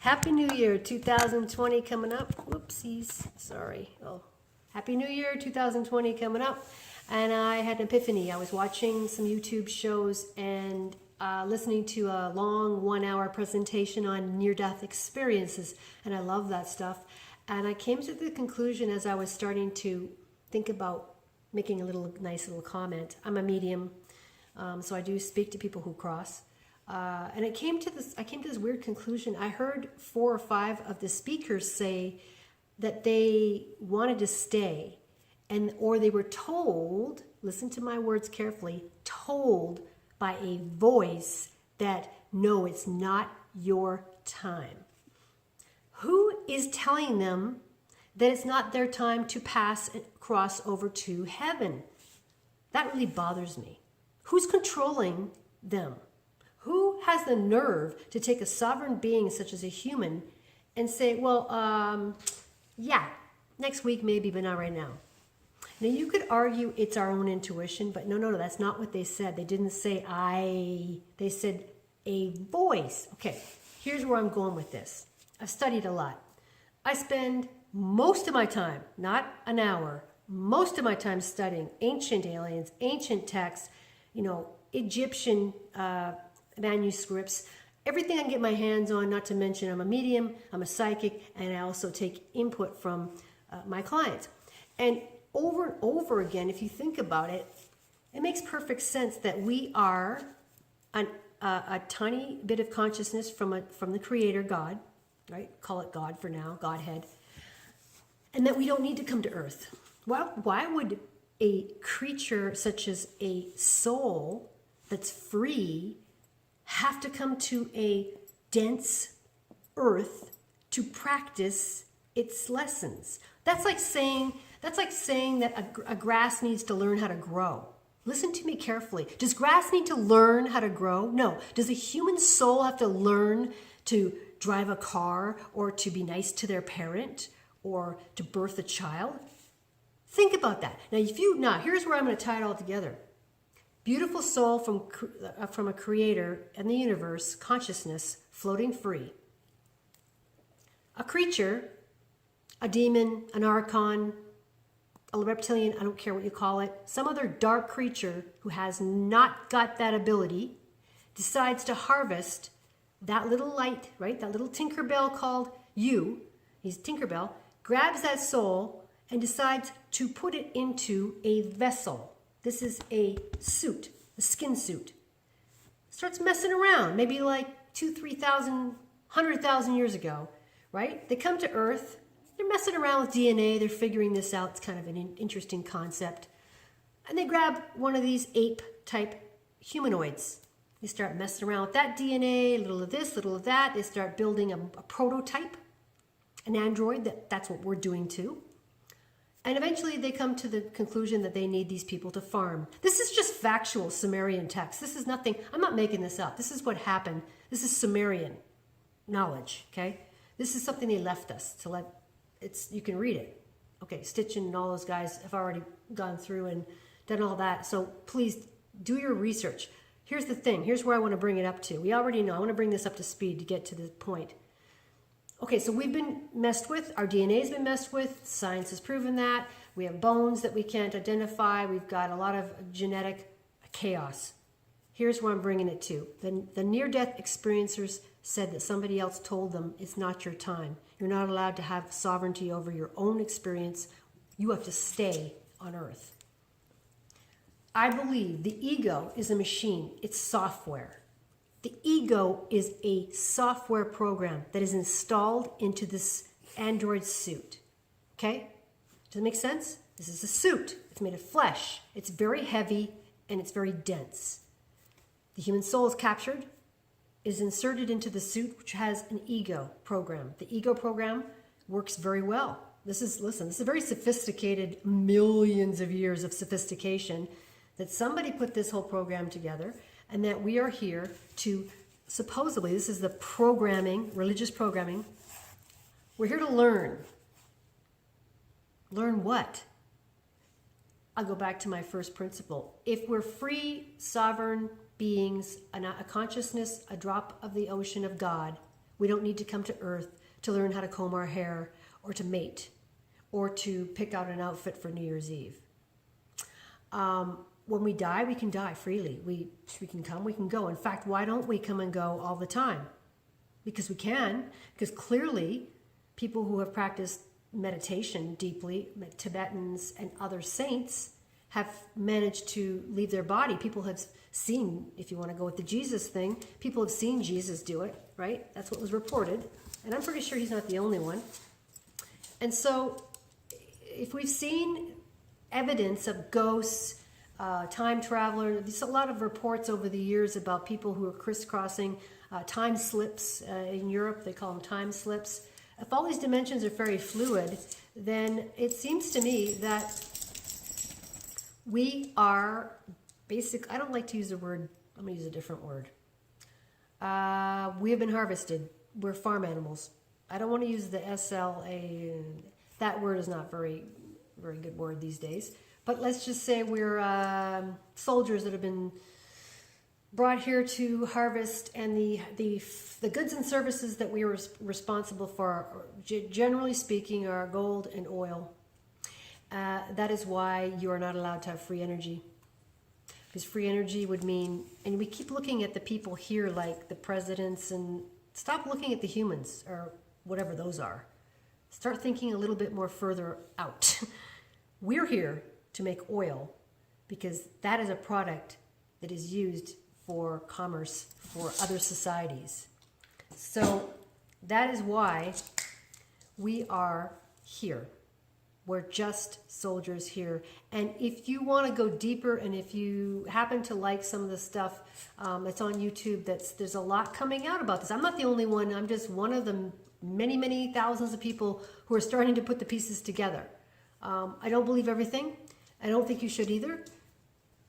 Happy New Year 2020 coming up. Whoopsies. Sorry. Oh, Happy New Year 2020 coming up. And I had an epiphany. I was watching some YouTube shows and listening to a long 1-hour presentation on near-death experiences. And I love that stuff. And I came to the conclusion as I was starting to think about making a nice little comment. I'm a medium, so I do speak to people who cross. And I came to this weird conclusion. I heard 4 or 5 of the speakers say that they wanted to stay, or they were told, listen to my words carefully, told by a voice that, no, it's not your time. Who is telling them that it's not their time to pass and cross over to heaven? That really bothers me. Who's controlling them? Who has the nerve to take a sovereign being such as a human and say, well, yeah, next week maybe, but not right now? Now, you could argue it's our own intuition, but no, that's not what they said. They didn't say they said a voice. Okay, here's where I'm going with this. I've studied a lot. I spend most of my time, not an hour, most of my time studying ancient aliens, ancient texts, Egyptian manuscripts, everything I can get my hands on, not to mention I'm a medium, I'm a psychic, and I also take input from my clients. And over again, if you think about it, it makes perfect sense that we are a tiny bit of consciousness from the Creator, God, right? Call it God for now, Godhead. And that we don't need to come to Earth. Why would a creature such as a soul that's free have to come to a dense Earth to practice its lessons? That's like saying that a grass needs to learn how to grow. Listen to me carefully. Does grass need to learn how to grow? No. Does a human soul have to learn to drive a car, or to be nice to their parent, or to birth a child? Think about that. Now, here's where I'm going to tie it all together. Beautiful soul from a creator and the universe, consciousness, floating free. A creature, a demon, an archon, a reptilian, I don't care what you call it, some other dark creature who has not got that ability, decides to harvest that little light, right? That little Tinkerbell called you, he's Tinkerbell, grabs that soul and decides to put it into a vessel. This is a suit, a skin suit. Starts messing around, maybe like 2,000, 3,000, 100,000 years ago, right? They come to Earth, they're messing around with DNA, they're figuring this out. It's kind of an interesting concept. And they grab one of these ape-type humanoids. They start messing around with that DNA, a little of this, a little of that. They start building a prototype, an android, that's what we're doing too. And eventually they come to the conclusion that they need these people to farm. This is just factual Sumerian text. This is nothing, I'm not making this up. This is what happened. This is Sumerian knowledge, okay? This is something they left us to let, you can read it. Okay, Stitchin and all those guys have already gone through and done all that. So please do your research. Here's the thing. Here's where I want to bring it up to. We already know. I want to bring this up to speed to get to the point. Okay, so we've been messed with. Our DNA's been messed with. Science has proven that. We have bones that we can't identify. We've got a lot of genetic chaos. Here's where I'm bringing it to. The near-death experiencers said that somebody else told them it's not your time. You're not allowed to have sovereignty over your own experience. You have to stay on Earth. I believe the ego is a machine. It's software. The ego is a software program that is installed into this android suit. Okay? Does it make sense? This is a suit. It's made of flesh. It's very heavy and it's very dense. The human soul is captured, is inserted into the suit, which has an ego program. The ego program works very well. This is a very sophisticated, millions of years of sophistication, that somebody put this whole program together, and that we are here to, supposedly, this is the programming, religious programming, we're here to learn. Learn what? I'll go back to my first principle. If we're free, sovereign beings, a consciousness, a drop of the ocean of God, We don't need to come to Earth to learn how to comb our hair or to mate or to pick out an outfit for New Year's Eve. When we die, we can die freely. We can come, we can go. In fact, why don't we come and go all the time? Because we can, because clearly people who have practiced meditation deeply, Tibetans and other saints, have managed to leave their body. People have seen, if you want to go with the Jesus thing, people have seen Jesus do it, right? That's what was reported. And I'm pretty sure he's not the only one. And so if we've seen evidence of ghosts, time travelers, there's a lot of reports over the years about people who are crisscrossing time slips. In Europe, they call them time slips. If all these dimensions are very fluid, then it seems to me that we are I don't like to use the word, I'm going to use a different word. We have been harvested. We're farm animals. I don't want to use the SLA. That word is not very good word these days. But let's just say we're soldiers that have been brought here to harvest, and the goods and services that we are responsible for, generally speaking, are gold and oil. That is why you are not allowed to have free energy. Because free energy would mean, and we keep looking at the people here like the presidents, and stop looking at the humans or whatever those are. Start thinking a little bit more further out. We're here to make oil because that is a product that is used for commerce for other societies. So that is why we are here. We're just soldiers here. And if you want to go deeper, and if you happen to like some of the stuff that's on YouTube, there's a lot coming out about this. I'm not the only one. I'm just one of the many, many thousands of people who are starting to put the pieces together. I don't believe everything. I don't think you should either.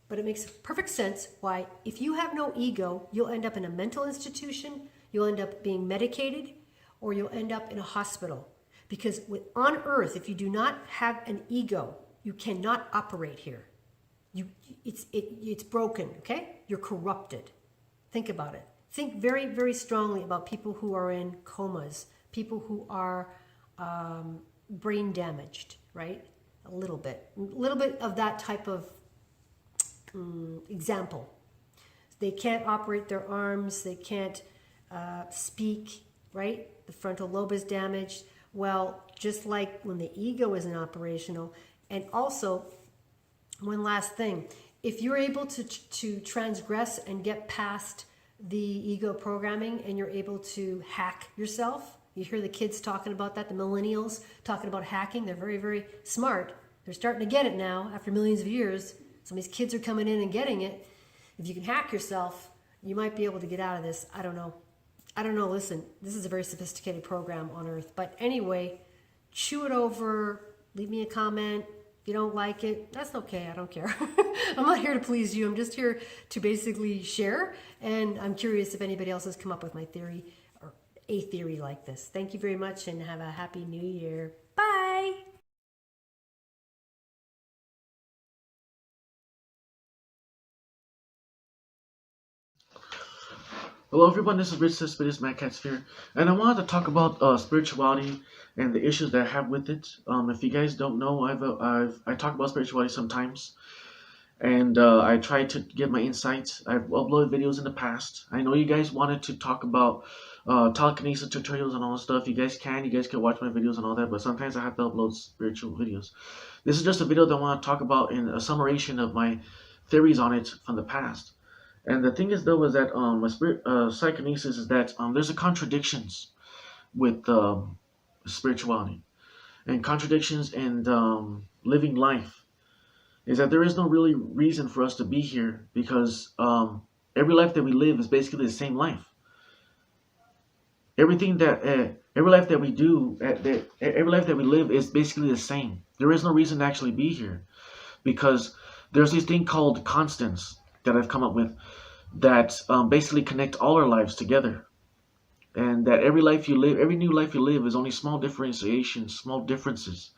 But it makes perfect sense why, if you have no ego, you'll end up in a mental institution, you'll end up being medicated, or you'll end up in a hospital. Because on Earth, if you do not have an ego, you cannot operate here. It's broken, okay? You're corrupted. Think about it. Think very, very strongly about people who are in comas, people who are brain damaged, right? A little bit of that type of example. They can't operate their arms, they can't speak, right? The frontal lobe is damaged. Well, just like when the ego isn't operational. And also, one last thing, if you're able to transgress and get past the ego programming, and you're able to hack yourself, you hear the kids talking about that, the millennials talking about hacking. They're very, very smart. They're starting to get it now after millions of years. Some of these kids are coming in and getting it. If you can hack yourself, you might be able to get out of this. I don't know. Listen, this is a very sophisticated program on Earth. But anyway, chew it over. Leave me a comment. If you don't like it, that's okay. I don't care. I'm not here to please you. I'm just here to basically share. And I'm curious if anybody else has come up with my theory or a theory like this. Thank you very much, and have a happy new year. Bye. Hello everyone, this is Rich Suspicious Mad Cat Sphere, and I wanted to talk about spirituality and the issues that I have with it. If you guys don't know, I talk about spirituality sometimes, and I try to give my insights. I've uploaded videos in the past. I know you guys wanted to talk about telekinesis tutorials and all that stuff. You guys can watch my videos and all that, but sometimes I have to upload spiritual videos. This is just a video that I want to talk about in a summation of my theories on it from the past. And the thing is, though, is that psychokinesis is that there's a contradictions with spirituality, and contradictions and living life is that there is no really reason for us to be here, because every life that we live is basically the same life. Every life that we do, every life that we live is basically the same. There is no reason to actually be here, because there's this thing called constants that I've come up with that basically connect all our lives together, and that every new life you live is only small differentiations, small differences,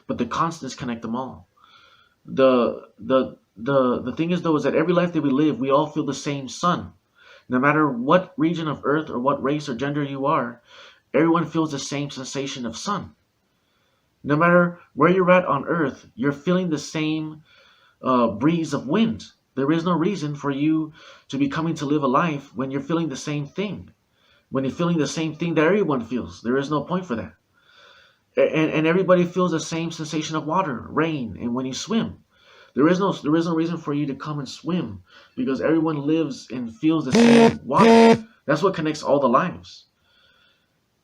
but the constants connect them all. The thing is, though, is that every life that we live, we all feel the same sun. No matter what region of earth or what race or gender you are, everyone feels the same sensation of sun. No matter where you're at on earth, you're feeling the same breeze of wind. There is no reason for you to be coming to live a life when you're feeling the same thing. When you're feeling the same thing that everyone feels, there is no point for that. And everybody feels the same sensation of water, rain, and when you swim. There is no reason for you to come and swim because everyone lives and feels the same water. That's what connects all the lives.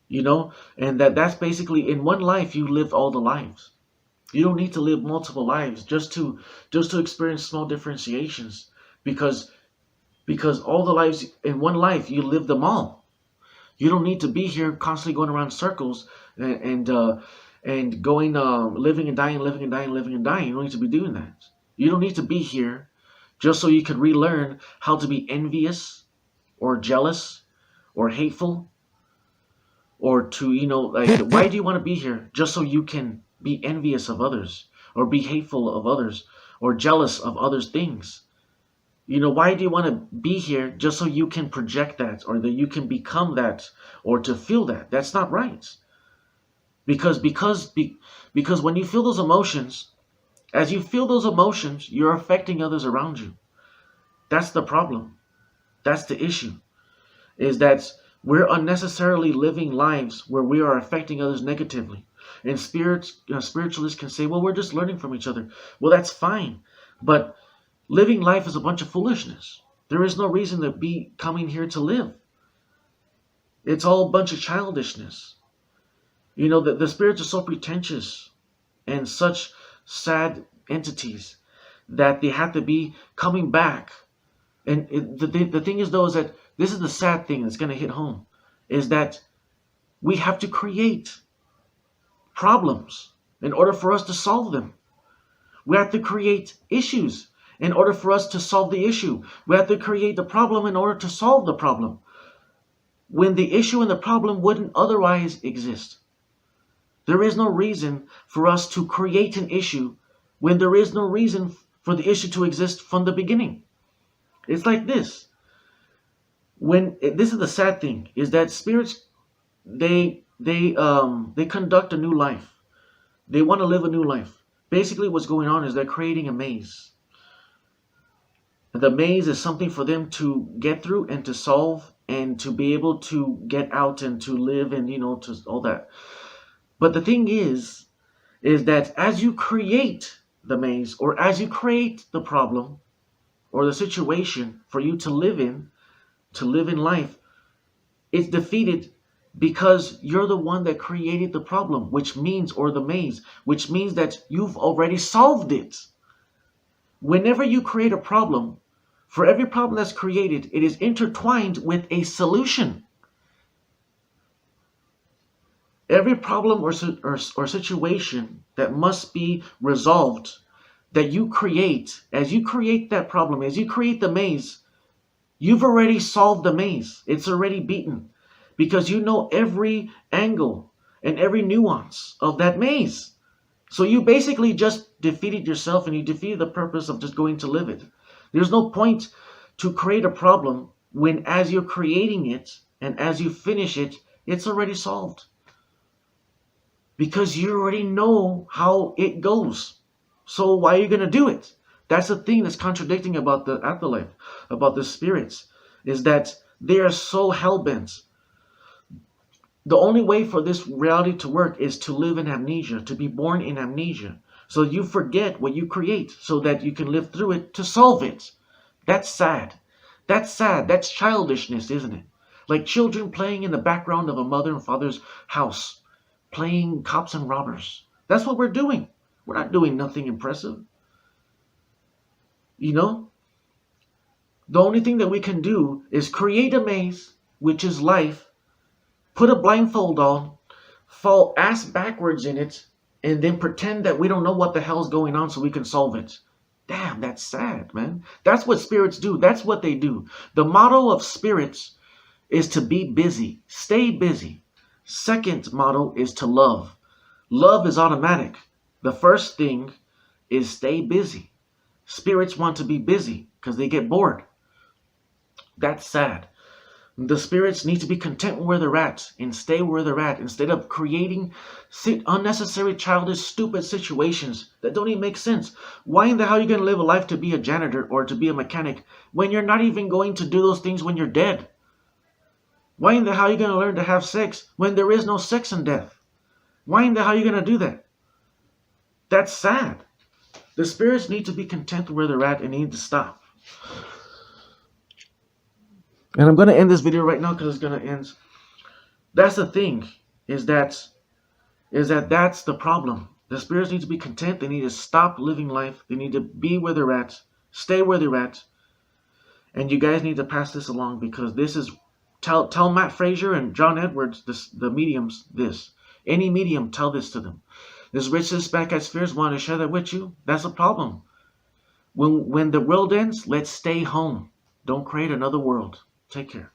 You know, and that's basically in one life you lived all the lives. You don't need to live multiple lives just to experience small differentiations because all the lives in one life you live them all. You don't need to be here constantly going around circles and going living and dying, living and dying, living and dying. You don't need to be doing that. You don't need to be here just so you can relearn how to be envious or jealous or hateful or to, like, why do you want to be here? Just so you can be envious of others or be hateful of others or jealous of others' things. Why do you want to be here? Just so you can project that or that you can become that or to feel that. That's not right. Because when you feel those emotions, as you feel those emotions, you're affecting others around you. That's the problem. That's the issue. Is that we're unnecessarily living lives where we are affecting others negatively. And spiritualists can say, well, we're just learning from each other. Well, that's fine. But living life is a bunch of foolishness. There is no reason to be coming here to live. It's all a bunch of childishness. The spirits are so pretentious and such sad entities that they have to be coming back. And the thing is, though, is that this is the sad thing that's going to hit home, is that we have to create problems in order for us to solve them. We have to create issues in order for us to solve the issue. We have to create the problem in order to solve the problem, when the issue and the problem wouldn't otherwise exist. There is no reason for us to create an issue when there is no reason for the issue to exist from the beginning. It's like this. This is the sad thing, is that spirits, they conduct a new life. They want to live a new life. Basically what's going on is they're creating a maze. The maze is something for them to get through and to solve and to be able to get out and to live and, to all that. But the thing is that as you create the maze or as you create the problem or the situation for you to live in life, it's defeated because you're the one that created the problem, or the maze, which means that you've already solved it. Whenever you create a problem, for every problem that's created, it is intertwined with a solution. Every problem or situation that must be resolved that you create, as you create that problem, as you create the maze, you've already solved the maze. It's already beaten because you know every angle and every nuance of that maze. So you basically just defeated yourself and you defeated the purpose of just going to live it. There's no point to create a problem when as you're creating it and as you finish it, it's already solved. Because you already know how it goes. So why are you going to do it? That's the thing that's contradicting about the afterlife, about the spirits, is that they are so hell-bent. The only way for this reality to work is to live in amnesia, to be born in amnesia. So you forget what you create so that you can live through it to solve it. That's sad. That's sad. That's childishness, isn't it? Like children playing in the background of a mother and father's house, playing cops and robbers. That's what we're doing. We're not doing nothing impressive. The only thing that we can do is create a maze, which is life, put a blindfold on, fall ass backwards in it, and then pretend that we don't know what the hell's going on so we can solve it. Damn, that's sad, man. That's what spirits do. That's what they do. The motto of spirits is to be busy. Stay busy. Second motto is to love. Love is automatic. The first thing is stay busy. Spirits want to be busy because they get bored. That's sad. The spirits need to be content where they're at and stay where they're at instead of creating unnecessary, childish, stupid situations that don't even make sense. Why in the hell are you going to live a life to be a janitor or to be a mechanic when you're not even going to do those things when you're dead? Why in the hell are you going to learn to have sex when there is no sex in death? Why in the hell are you going to do that? That's sad. The spirits need to be content where they're at and need to stop. And I'm going to end this video right now because it's going to end. That's the thing, is that that's the problem. The spirits need to be content. They need to stop living life. They need to be where they're at, stay where they're at. And you guys need to pass this along, because this is, tell Matt Frazier and John Edwards, the mediums, this. Any medium, tell this to them. This Rich Hispanic Cat Spheres wanted to share that with you. That's a problem. When the world ends, let's stay home. Don't create another world. Take care.